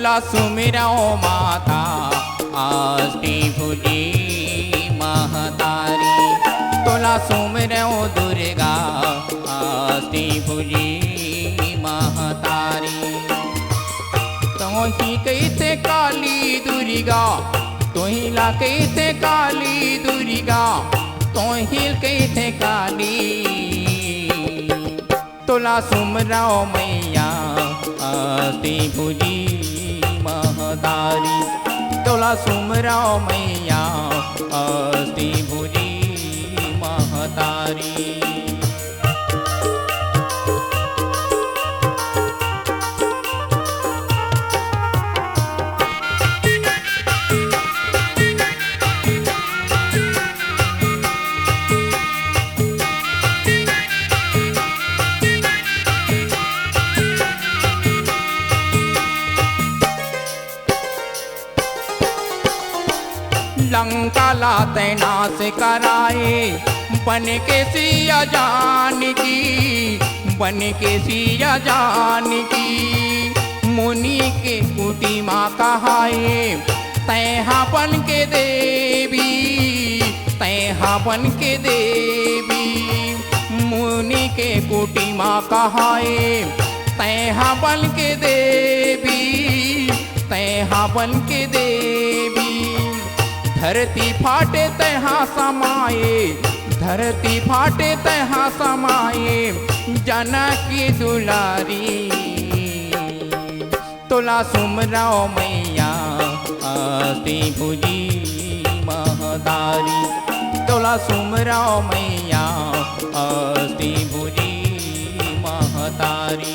तोला सुमिरो माता अष्टभुजी महतारी। तोला सुमिरो दुर्गा अष्टभुजी महतारी। तोही कहते काली दुर्गा, तोही ला कहते काली दुर्गा, तोही कहते काली। तोला सुमरो मैया अष्टभुजी महतारी। तोला सुमरो मैया अष्टभुजी महतारी। लंका लाते नाश कराए बन के सिया जानकी, बन के सिया जानकी। मुनि के कुटी माँ कहाए तैहा बन के देवी, तैहा बन के देवी। मुनि के कुटी माँ कहाए तैहा बन के देवी, तैहा बन के देवी। धरती फाटे तैहा समाये, धरती फाटे तैहा समाये, जनकी दुलारी। तोला सुमरो मैया अष्टभुजी महतारी। तोला सुमरो मैया अष्टभुजी महतारी।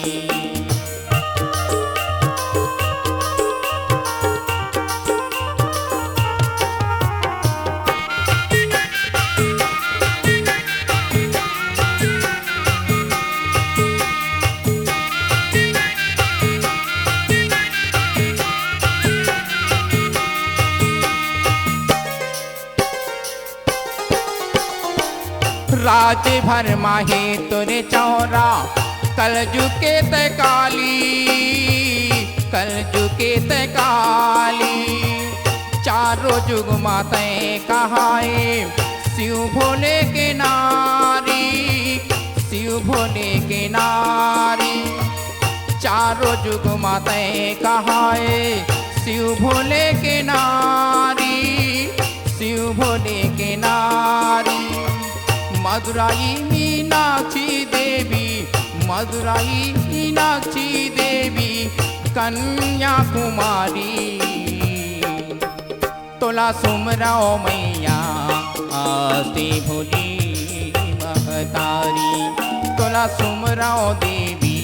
राज भर माहे तुरे चौरा कल झुके ते काली, कल झुके ते काली। चारों जुग माते कहाए शिव भोले के नारी, शिव भोले के नारी। चारों जुग माते कहाए शिव भोले के नारी, शिव भोले के नारी। मदुराई मीनाक्षी देवी, मदुराई मीनाक्षी देवी, कन्याकुमारी। तोला सुमरो मैया अष्टभुजी महतारी। तोला सुमरो देवी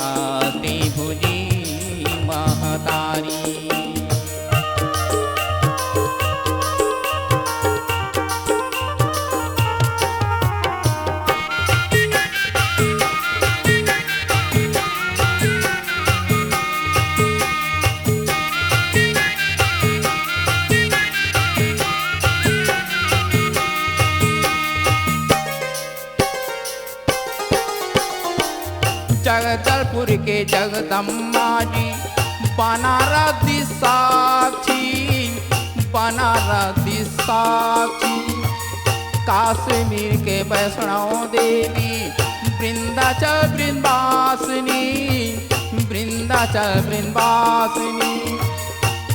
अष्टभुजी महतारी। जगदलपुर के जगदम्बा जी बनारस साक्षी, बनारस साक्षी। काश्मीर के वैष्णव देवी वृंदाचल वृंदावासिनी, वृंदाचल वृंदावासिनी।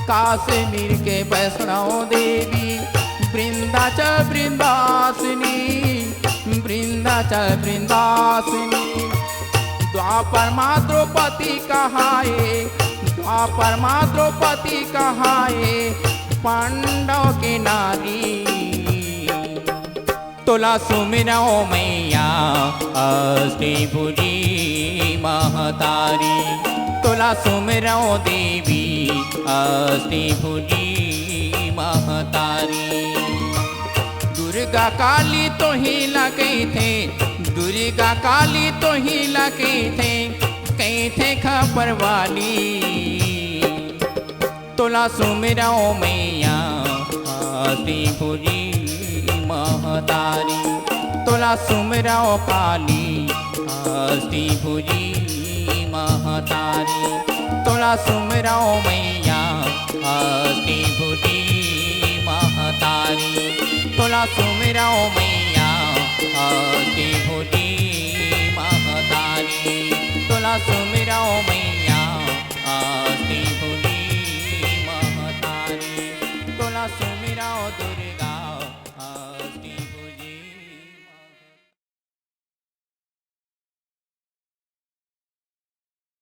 काश्मीर के वैष्णव देवी वृंदाचल वृंदावासिनी, वृंदाचल वृंदावासिनी। द्वापर माँ द्रौपदी कहाए, द्वापर माँ द्रौपदी कहाए, पांडव के नारी। तोला सुमिरो मैया अष्टभुजी महतारी। तोला सुमिरो देवी अष्टभुजी महतारी। दुर्गा काली तो ही लगे थे, दुर्गा काली तो ही लगे थे, कहीं थे खबर वाली। तोला सुमिरो मैया अष्टभुजी महतारी। तोला सुमिरो काली अष्टभुजी महतारी। तोला तोला सुमराओ मैया हस्ती बुढ़ी महतारी, तोला सुमराओ मैया हस्ती बुढ़ी महतारी, तोला सुमराओ मैया